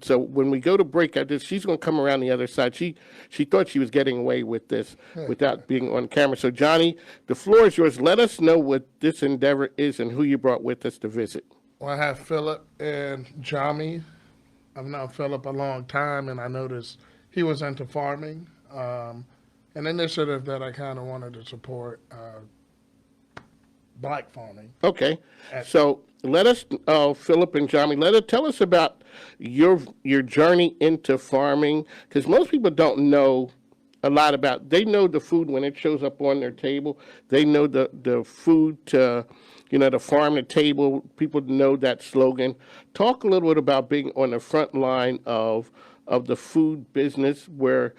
So when we go to break, she's going to come around the other side. She thought she was getting away with this without being on camera. So Johnny, the floor is yours. Let us know what this endeavor is and who you brought with us to visit. Well, I have Philip and Jami. I've known Philip a long time, and I noticed he was into farming. An initiative that I kind of wanted to support, black farming. Okay, so let us, Philip and Johnny, tell us about your journey into farming, because most people don't know a lot about. They know the food when it shows up on their table. They know the food to, the farm to table. People know that slogan. Talk a little bit about being on the front line of the food business, where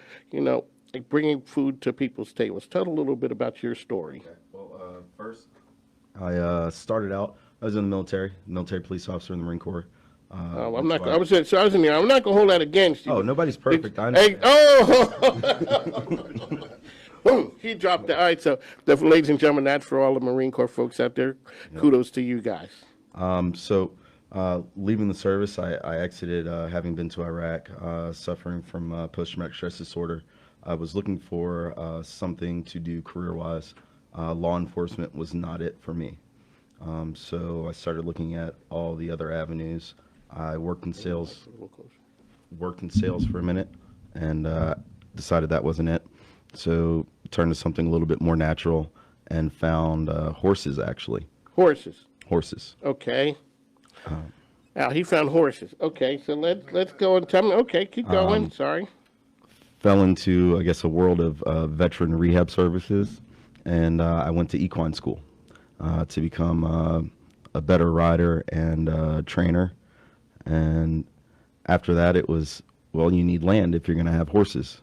like bringing food to people's tables. Tell a little bit about your story. Okay. Well, first, I started out. I was in the military police officer in the Marine Corps. I'm not. I was in there. I'm not gonna hold that against you. Oh, nobody's perfect. I Hey, understand. oh, boom! He dropped it. All right, so ladies and gentlemen, that's for all the Marine Corps folks out there. Kudos to you guys. Leaving the service, I exited, having been to Iraq, suffering from post-traumatic stress disorder. I was looking for something to do career-wise. Law enforcement was not it for me. So I started looking at all the other avenues. I worked in sales for a minute, and decided that wasn't it. So turned to something a little bit more natural, and found horses, actually. Horses. Okay. Now he found horses. Okay, so let's go and tell me. Okay, keep going. Sorry. Fell into, I guess, a world of veteran rehab services, and I went to equine school to become a better rider and trainer. And after that, it was, well, you need land if you're going to have horses.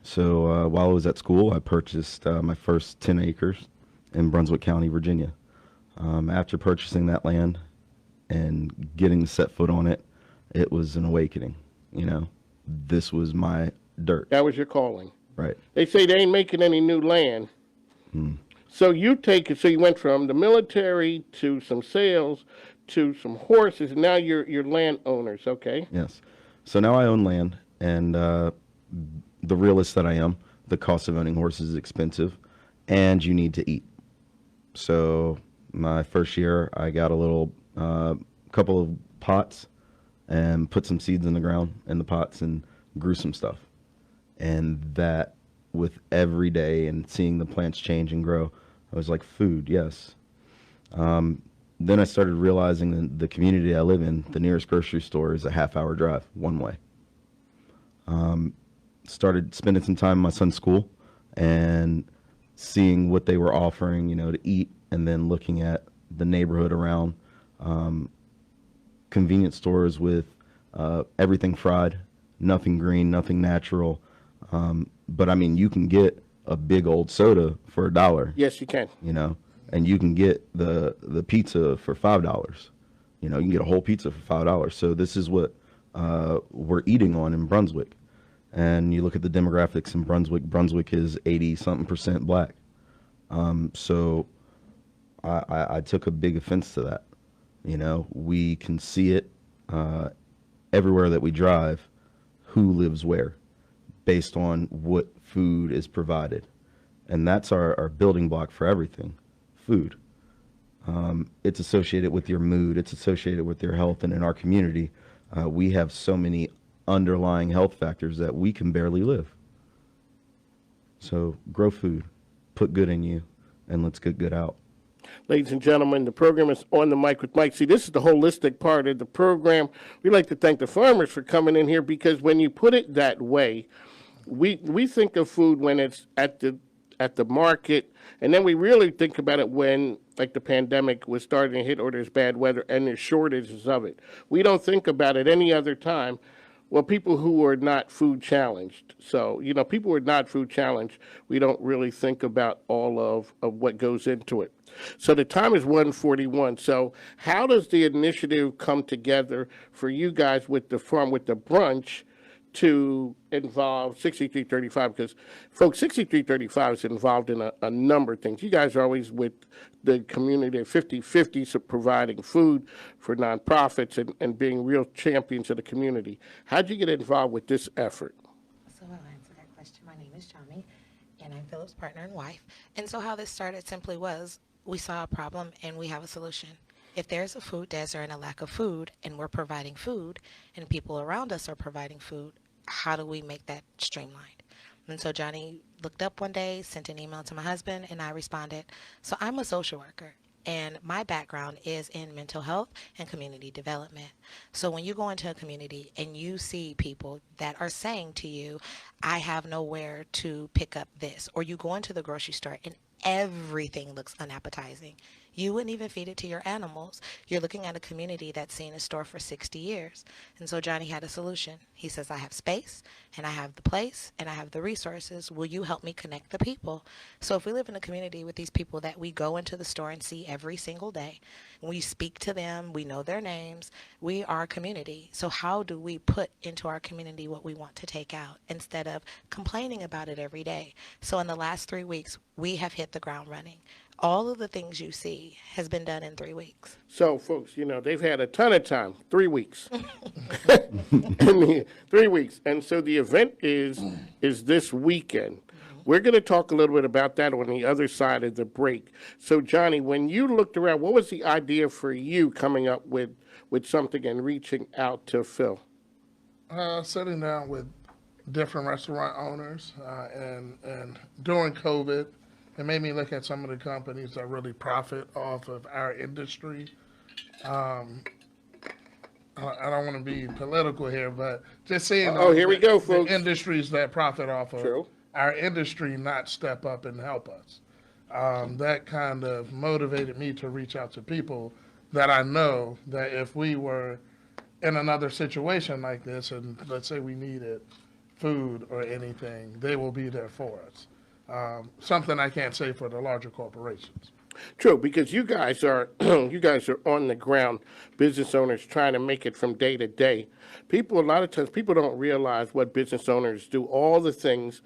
So while I was at school, I purchased my first 10 acres in Brunswick County, Virginia. After purchasing that land and getting to set foot on it, it was an awakening. This was my dirt. That was your calling. Right. They say they ain't making any new land. So you went from the military to some sales to some horses, and now you're landowners, okay? Yes. So now I own land, and the realist that I am, the cost of owning horses is expensive, and you need to eat. So my first year, I got a little couple of pots and put some seeds in the ground in the pots and grew some stuff. And that, with every day and seeing the plants change and grow, I was like, food, yes. Then I started realizing the community I live in, the nearest grocery store is a half-hour drive, one way. Started spending some time in my son's school and seeing what they were offering, to eat, and then looking at the neighborhood around, convenience stores with everything fried, nothing green, nothing natural. But I mean, you can get a big old soda for $1. Yes, you can. And you can get the pizza for $5. You can get a whole pizza for $5. So this is what we're eating on in Brunswick. And you look at the demographics in Brunswick. Brunswick is 80-something% black. So I took a big offense to that. We can see it everywhere that we drive, who lives where, based on what food is provided. And that's our building block for everything, food. It's associated with your mood. It's associated with your health. And in our community, we have so many underlying health factors that we can barely live. So grow food, put good in you, and let's get good out. Ladies and gentlemen, the program is On the Mic with Mike. See, this is the holistic part of the program. We like to thank the farmers for coming in here, because when you put it that way, we think of food when it's at the market, and then we really think about it when, like, the pandemic was starting to hit, or there's bad weather and there's shortages of it. We don't think about it any other time. Well, people who are not food challenged. So, people who are not food challenged, we don't really think about all of what goes into it. So the time is 1:41. So how does the initiative come together for you guys with the farm, with the brunch, to involve 6335? Because, folks, 6335 is involved in a number of things. You guys are always with the community at 50/50, so providing food for nonprofits and being real champions of the community. How'd you get involved with this effort? So I'll answer that question. My name is Jami, and I'm Philip's partner and wife. And so how this started simply was we saw a problem and we have a solution. If there's a food desert and a lack of food, and we're providing food, and people around us are providing food, how do we make that streamlined? And so Johnny looked up one day, sent an email to my husband, and I responded. So I'm a social worker, and my background is in mental health and community development. So when you go into a community and you see people that are saying to you, I have nowhere to pick up this, or you go into the grocery store and everything looks unappetizing. You wouldn't even feed it to your animals. You're looking at a community that's seen a store for 60 years. And so Johnny had a solution. He says, I have space, and I have the place, and I have the resources. Will you help me connect the people? So if we live in a community with these people that we go into the store and see every single day, we speak to them, we know their names, we are a community. So how do we put into our community what we want to take out instead of complaining about it every day? So in the last 3 weeks, we have hit the ground running. All of the things you see has been done in 3 weeks. So, folks, they've had a ton of time, 3 weeks. 3 weeks. And so the event is this weekend. We're going to talk a little bit about that on the other side of the break. So, Johnny, when you looked around, what was the idea for you coming up with something and reaching out to Phil? Sitting down with different restaurant owners and during COVID, it made me look at some of the companies that really profit off of our industry. I don't want to be political here, but just saying here we go, folks. The industries that profit off of True. our industry not step up and help us. That kind of motivated me to reach out to people that I know that if we were in another situation like this, and let's say we needed food or anything, they will be there for us. Something I can't say for the larger corporations. True, because you guys are on the ground, business owners trying to make it from day to day. A lot of times people don't realize what business owners do, all the things,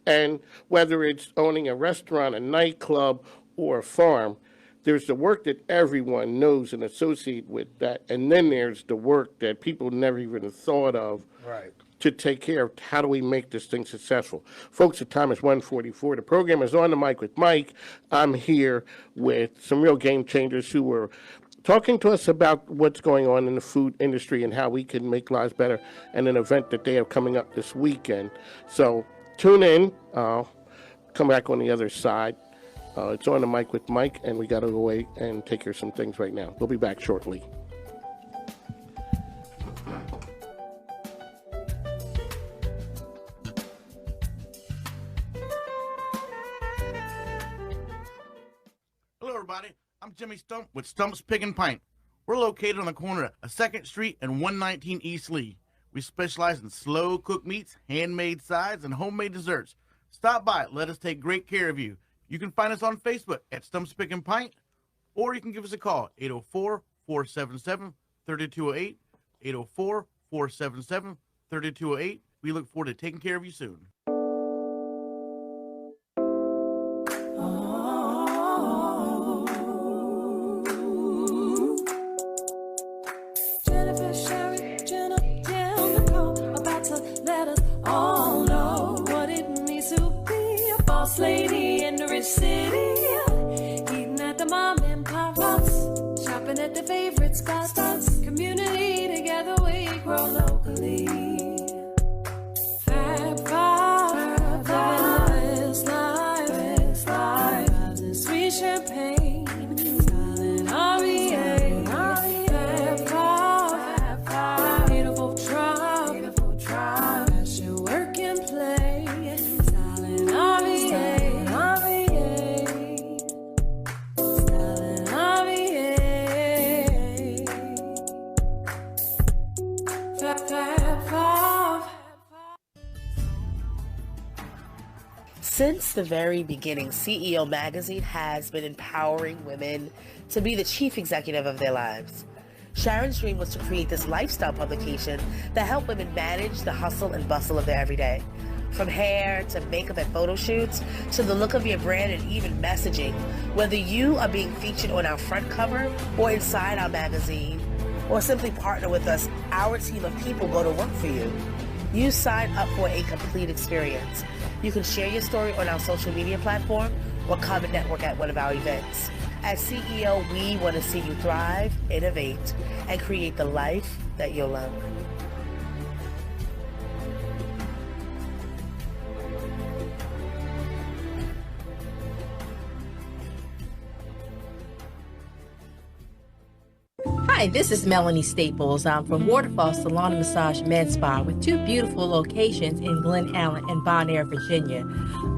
and whether it's owning a restaurant, a nightclub, or a farm, there's the work that everyone knows and associate with that, and then there's the work that people never even thought of. Right. To take care of how do we make this thing successful. Folks, the time is 1:44. The program is On the Mic with Mike. I'm here with some real game changers who were talking to us about what's going on in the food industry and how we can make lives better, and an event that they have coming up this weekend. So tune in. Come back on the other side. It's On the Mic with Mike, and we got to go away and take care of some things right now. We'll be back shortly. Everybody, I'm Jimmy Stump with Stump's Pig and Pint. We're located on the corner of 2nd Street and 119 East Lee. We specialize in slow cooked meats, handmade sides, and homemade desserts. Stop by, let us take great care of you. You can find us on Facebook at Stump's Pig and Pint, or you can give us a call, 804-477-3208, 804-477-3208. We look forward to taking care of you soon. Lady in the rich city, eating at the mom and pop spots, shopping at the favorite spots, community together we grow locally. Fab Five, best life, this sweet champagne, styling REA. Fab Five, beautiful tribe, passion, work and play, styling REA. Since the very beginning, CEO Magazine has been empowering women to be the chief executive of their lives. Sharon's dream was to create this lifestyle publication that helped women manage the hustle and bustle of their everyday. From hair to makeup and photo shoots to the look of your brand and even messaging, whether you are being featured on our front cover or inside our magazine, or simply partner with us, our team of people go to work for you. You sign up for a complete experience. You can share your story on our social media platform or come and network at one of our events. As CEO, we want to see you thrive, innovate, and create the life that you'll love. Hi, this is Melanie Staples. I'm from Waterfall Salon and Massage Med Spa with 2 beautiful locations in Glen Allen and Bon Air, Virginia.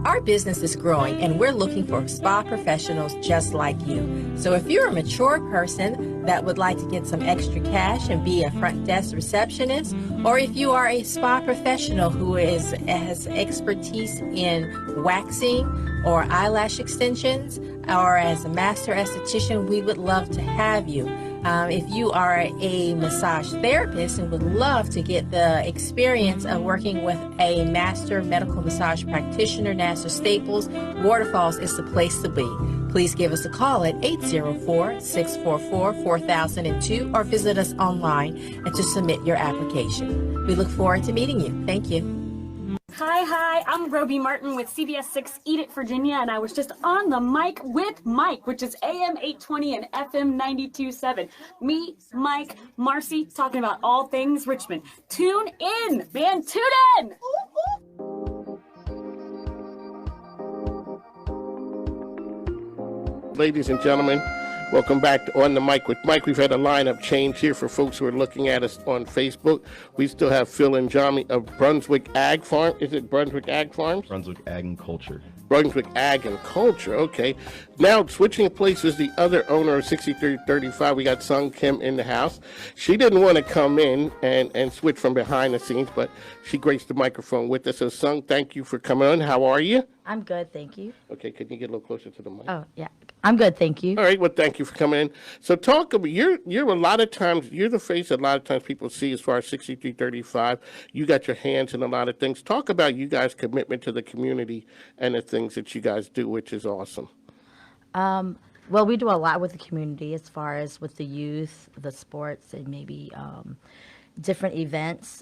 Our business is growing and we're looking for spa professionals just like you. So if you're a mature person that would like to get some extra cash and be a front desk receptionist, or if you are a spa professional who has expertise in waxing or eyelash extensions, or as a master esthetician, we would love to have you. If you are a massage therapist and would love to get the experience of working with a master medical massage practitioner, NASA Staples, Waterfalls is the place to be. Please give us a call at 804-644-4002 or visit us online and to submit your application. We look forward to meeting you. Thank you. Hi, I'm Roby Martin with CBS 6 Eat It, Virginia, and I was just on the mic with Mike, which is AM 820 and FM 92.7. Me, Mike, Marcy, talking about all things Richmond. Tune in, man, tune in! Ladies and gentlemen, welcome back to On the Mic with Mike. We've had a lineup change here for folks who are looking at us on Facebook. We still have Phil and Jami of Brunswick Ag Farm. Is it Brunswick Ag Farms? Brunswick Ag and Culture. Brunswick Ag and Culture, okay. Now, switching places, the other owner of 6335, we got Sung Kim in the house. She didn't want to come in and switch from behind the scenes, but she graced the microphone with us. So, Sung, thank you for coming on. How are you? I'm good, thank you. Okay, can you get a little closer to the mic? Oh, yeah. I'm good, thank you. All right, well, thank you for coming in. So talk about, you're a lot of times, you're the face that a lot of times people see as far as 6335. You got your hands in a lot of things. Talk about you guys' commitment to the community and the things that you guys do, which is awesome. Well, we do a lot with the community as far as with the youth, the sports, and maybe different events.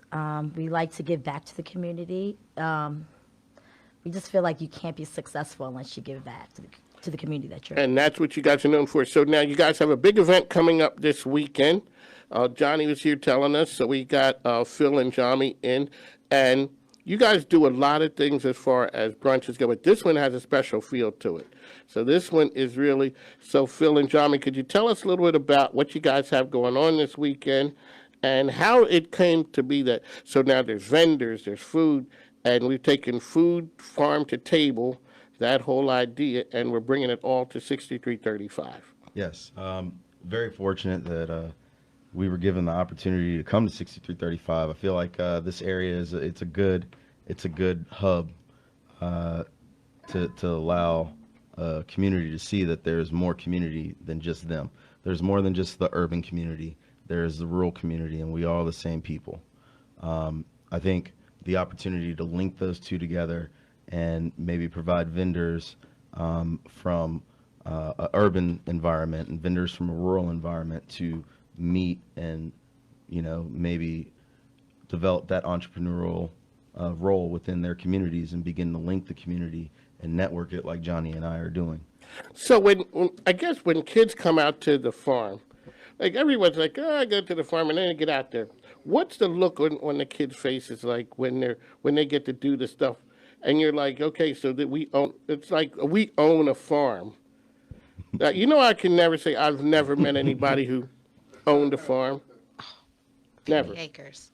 We like to give back to the community. We just feel like you can't be successful unless you give back to the community that you're in. And that's what you guys are known for. So now you guys have a big event coming up this weekend. Johnny was here telling us, so we got Phil and Jami in. And you guys do a lot of things as far as brunches go, but this one has a special feel to it. So this one is really, so Phil and Jami, could you tell us a little bit about what you guys have going on this weekend and how it came to be that, so now there's vendors, there's food, and we've taken food, farm to table, that whole idea, and we're bringing it all to 6335. Yes, very fortunate that we were given the opportunity to come to 6335. I feel like this area is it's a good hub to allow a community to see that there's more community than just them. There's more than just the urban community. There's the rural community, and we are all the same people. I think the opportunity to link those two together and maybe provide vendors from an urban environment and vendors from a rural environment to meet and, maybe develop that entrepreneurial role within their communities and begin to link the community and network it like Johnny and I are doing. So I guess when kids come out to the farm, like everyone's like, oh, I go to the farm and then I get out there. What's the look on the kids' faces like when they get to do the stuff? And you're like, okay, so that it's like we own a farm. I can never say I've never met anybody who owned a farm. Never. Acres.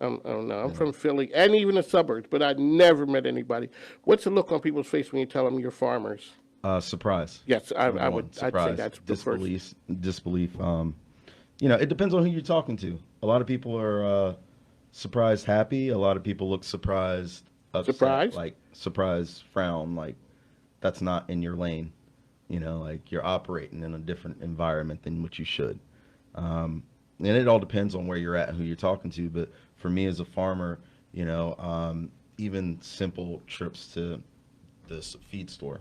I don't know. I'm from Philly and even the suburbs, but I never met anybody. What's the look on people's face when you tell them you're farmers? Surprise. Yes, I'd say that's the disbelief. It depends on who you're talking to. A lot of people are surprised, happy. A lot of people look surprised, upset, surprised, like surprised, frown, like that's not in your lane. Like you're operating in a different environment than what you should. and it all depends on where you're at and who you're talking to. But for me as a farmer, even simple trips to this feed store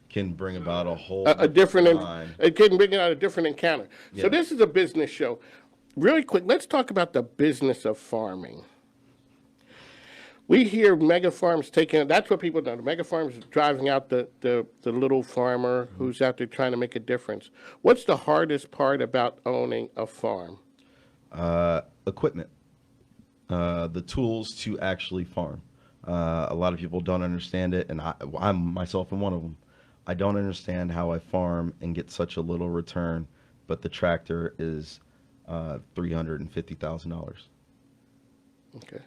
can bring about a whole line. It can bring out a different encounter. So Yeah. this is a business show. Really quick, let's talk about the business of farming. We hear mega farms taking, that's what people know. The mega farms is driving out the little farmer who's out there trying to make a difference. What's the hardest part about owning a farm? Equipment, the tools to actually farm. A lot of people don't understand it, and I'm myself in one of them. I don't understand how I farm and get such a little return, but the tractor is $350,000. Okay.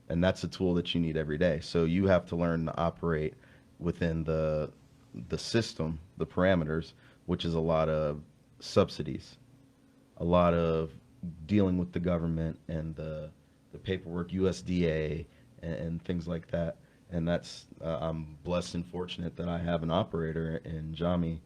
And that's a tool that you need every day. So you have to learn to operate within the system, the parameters, which is a lot of subsidies, a lot of dealing with the government and the paperwork, USDA, and things like that. And that's I'm blessed and fortunate that I have an operator in Jami,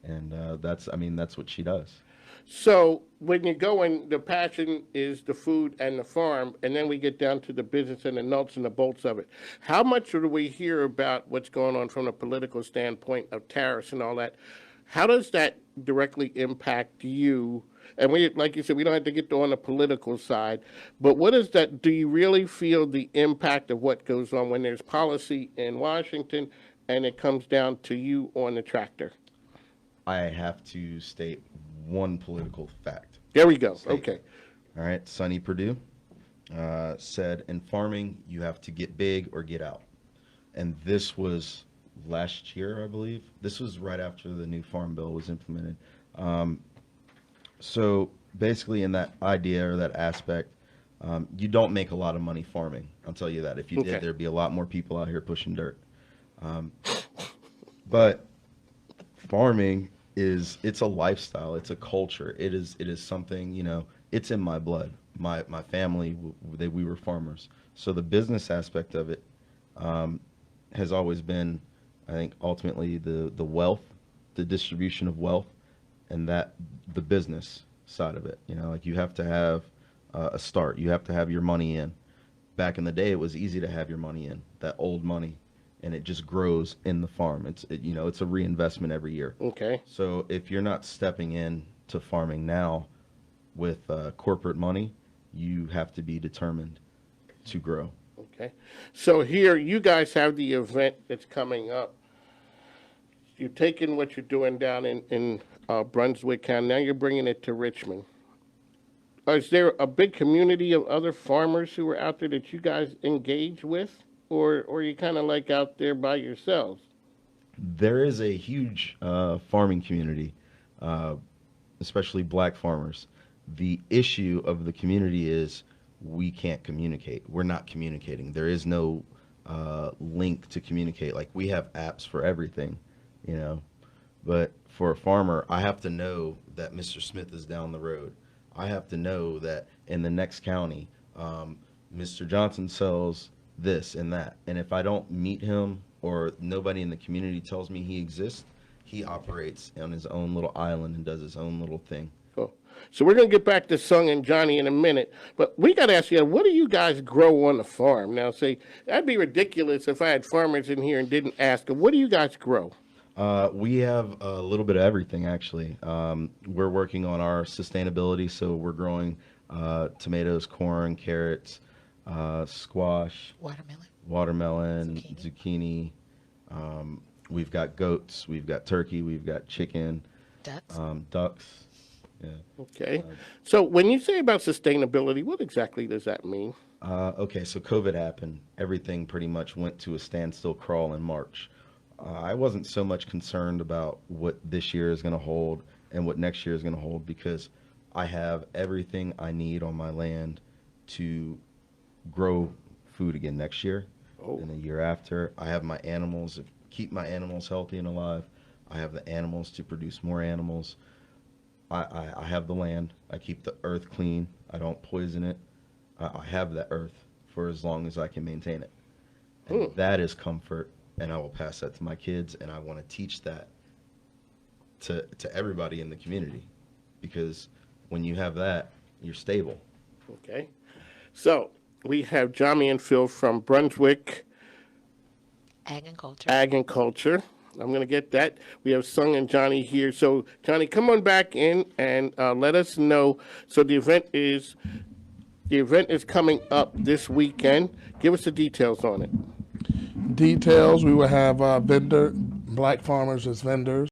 and that's what she does. So when you go in, the passion is the food and the farm, and then we get down to the business and the nuts and the bolts of it. How much do we hear about what's going on from a political standpoint of tariffs and all that? How does that directly impact you? And we, like you said, we don't have to get on the political side, but what is that? Do you really feel the impact of what goes on when there's policy in Washington and it comes down to you on the tractor? I have to state one political fact. There we go. Statement. Okay. All right. Sonny Perdue said, in farming, you have to get big or get out. And this was last year, I believe. This was right after the new farm bill was implemented. So basically in that idea or that aspect, you don't make a lot of money farming. I'll tell you that. If you did, there'd be a lot more people out here pushing dirt. But farming it's a lifestyle. It's a culture. It is something, it's in my blood. My family, we were farmers. So the business aspect of it has always been, I think, ultimately the wealth, the distribution of wealth, and that the business side of it. Like you have to have a start. You have to have your money in. Back in the day, it was easy to have your money in, that old money, and it just grows in the farm. It's a reinvestment every year. Okay. So if you're not stepping in to farming now with corporate money, you have to be determined to grow. Okay. So here, you guys have the event that's coming up. You're taking what you're doing down in Brunswick County. Now you're bringing it to Richmond. Is there a big community of other farmers who are out there that you guys engage with? Or are you kind of like out there by yourselves? There is a huge farming community, especially black farmers. The issue of the community is we can't communicate. We're not communicating. There is no link to communicate. Like we have apps for everything, but for a farmer, I have to know that Mr. Smith is down the road. I have to know that in the next county, Mr. Johnson sells this and that. And if I don't meet him or nobody in the community tells me he exists, he operates on his own little island and does his own little thing. Cool. So we're going to get back to Sung and Johnny in a minute, but we got to ask you, what do you guys grow on the farm? Now, see, that'd be ridiculous if I had farmers in here and didn't ask them, what do you guys grow? We have a little bit of everything, actually. We're working on our sustainability, so we're growing tomatoes, corn, carrots, squash, watermelon, zucchini. We've got goats, we've got turkey, we've got chicken, ducks. Yeah. Okay. So when you say about sustainability, what exactly does that mean? Okay, so COVID happened. Everything pretty much went to a standstill crawl in March. I wasn't so much concerned about what this year is going to hold and what next year is going to hold because I have everything I need on my land to grow food again next year and the year after. I have my animals, keep my animals healthy and alive. I have the animals to produce more animals. I have the land. I keep the earth clean. I don't poison it. I have that earth for as long as I can maintain it. And that is comfort, and I will pass that to my kids, and I want to teach that to everybody in the community because when you have that, you're stable. Okay. So we have Jami and Phil from Brunswick Ag and culture. Ag and Culture. I'm going to get that. We have Sung and Johnny here. So, Johnny, come on back in and let us know. So the event is coming up this weekend. Give us the details on it. Details, we will have black farmers as vendors.